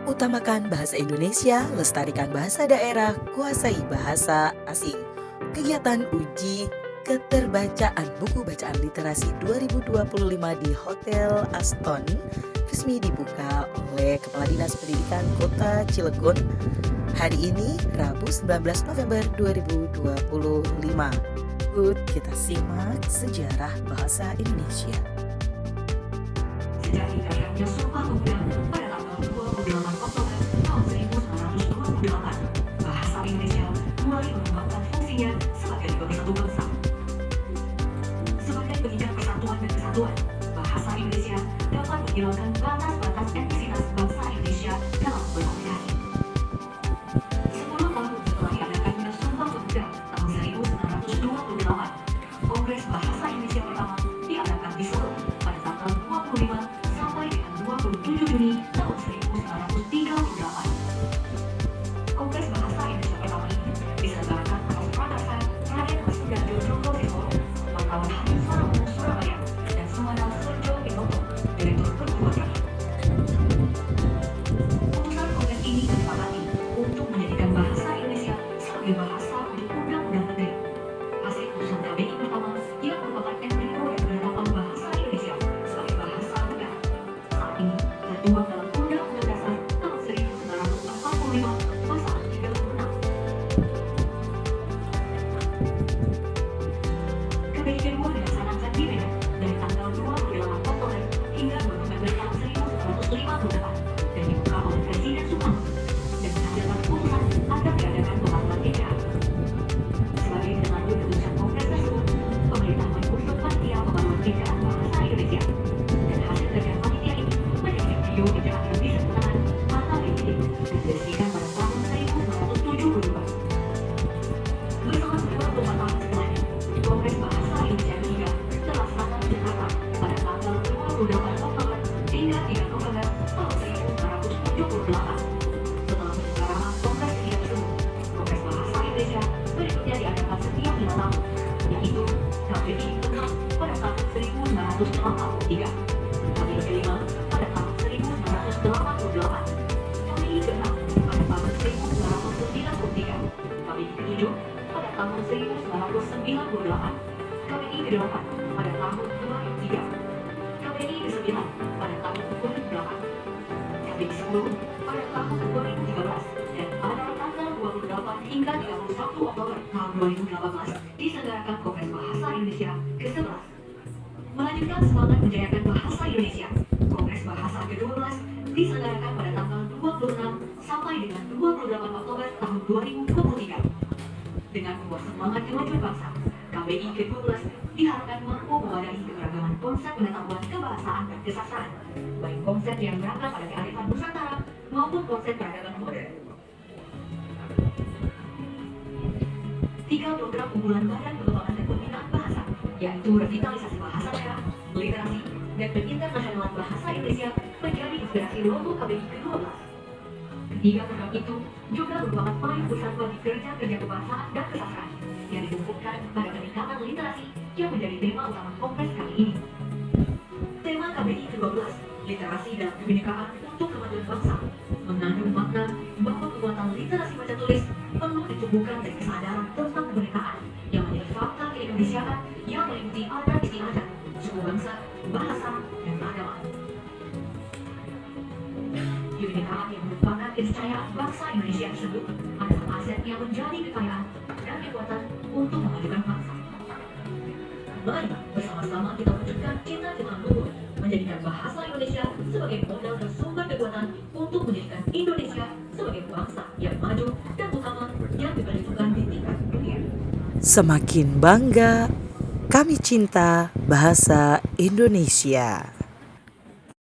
Utamakan bahasa Indonesia, lestarikan bahasa daerah, kuasai bahasa asing. Kegiatan uji keterbacaan buku bacaan literasi 2025 di Hotel Aston resmi dibuka oleh Kepala Dinas Pendidikan Kota Cilegon hari ini, Rabu 19 November 2025. Yuk kita simak sejarah bahasa Indonesia. Sejak didirikannya Sumpah Pemuda pada tanggal 28 Oktober tahun 1928, bahasa Indonesia mulai mengembangkan fungsinya sebagai pemersatu bangsa. Sebagai pengingat persatuan dan kesatuan, bahasa Indonesia dapat menghilangkan batas-batas etnisitas bangsa Indonesia dalam berkomunikasi. 10 tahun setelah diadakannya Sumpah Pemuda tahun 1928, Kongres Bahasa Indonesia pertama diadakan di Solo pada tanggal 25 sampai dengan 27 Juni tahun 1938. Kongres Bahasa Indonesia pertama ini diselenggarakan atas prakarsa Raden Mas Sudarjo Djoko Wartawan Hari Suara Umum Surabaya, dan Sumanal Surjo Pinoto, Direktur Perguruan Tinggi. Putusan kongres ini disepakati untuk menjadikan bahasa Indonesia sebagai bahasa untuk undang-undang negeri. Hasil putusan KBI pertama yang merupakan embryo dari penetapan bahasa Indonesia sebagai bahasa negara. Saat ini tertuang dalam Undang-Undang Dasar tahun 1945 pasal 36. KBI kedua dilaksanakan di Medan dari tanggal 28 Oktober hingga 2 November tahun 1958 dan dibuka oleh Presiden Soekarno dan menghasilkan putusan agar diadakan pemanggilan TKA. Sebagai lanjut keputusan Kongres tersebut, pemerintah mengusung panitia pembangunan TKA bahasa Indonesia, dan hasil kerja panitia ini menjadi video TKA yang disebut Mata PDD dan diresmikan pada tahun 1972. Bersama 24 tahun setelahnya, Kongres Bahasa Indonesia ketiga terlaksana di Jakarta pada tanggal 28 Oktober hingga 3 November tahun 1978. Setelah penyelenggaraan Kongres ketiga tersebut, Kongres Bahasa Indonesia berikutnya diadakan setiap 5 tahun, yaitu KBI ke-6 pada tahun 1983, KBI ke-5 pada tahun 1988, KBI ke-6 pada tahun 1993, KBI ke-7 pada tahun 1998, KBI ke-8 pada tahun 2003, KBI ke-9 pada tahun 2008, KBI ke-10 pada tahun 2013, dan pada tanggal 28 hingga 31 Oktober tahun 2018 diselenggarakan Kongres Bahasa Indonesia ke-11. Melanjutkan semangat menjayakan bahasa Indonesia, Kongres Bahasa ke-12 diselenggarakan pada tanggal 26 sampai dengan 28 Oktober tahun 2023. Dengan membawa semangat kemajuan bangsa, KBI ke-12 diharapkan mampu mewadahi keberagaman konsep pengetahuan kebahasaan dan kesastraan, baik konsep yang berangkat pada kearifan Nusantara maupun konsep peradaban modern. 3 program unggulan Badan Pengembangan dan Pembinaan Bahasa, yaitu revitalisasi bahasa daerah, literasi, dan penginternasionalan bahasa Indonesia menjadi inspirasi logo KBI ke-12. Ketiga program itu juga merupakan payung besar bagi kerja-kerja kebahasaan dan kesastraan yang dikumpulkan pada peningkatan literasi yang menjadi tema utama kongres kali ini. Tema KBI ke-12, literasi dalam kebinekaan untuk kemajuan bangsa, mengandung makna bahwa kekuatan literasi baca tulis perlu ditumbuhkan dari kesadaran tentang kebinekaan yang menjadi fakta keindonesiaan yang meliputi adat istiadat, suku bangsa, bahasa, dan agama. Kebinekaan yang merupakan keniscayaan bangsa Indonesia tersebut adalah aset yang menjadi kekayaan dan kekuatan untuk memajukan bangsa. Mari bersama-sama kita wujudkan cita-cita luhur, menjadikan bahasa Indonesia sebagai modal dan sumber kekuatan untuk menjadikan Indonesia sebagai bangsa yang maju dan utama yang diperhitungkan di tingkat dunia. Semakin bangga, kami cinta bahasa Indonesia.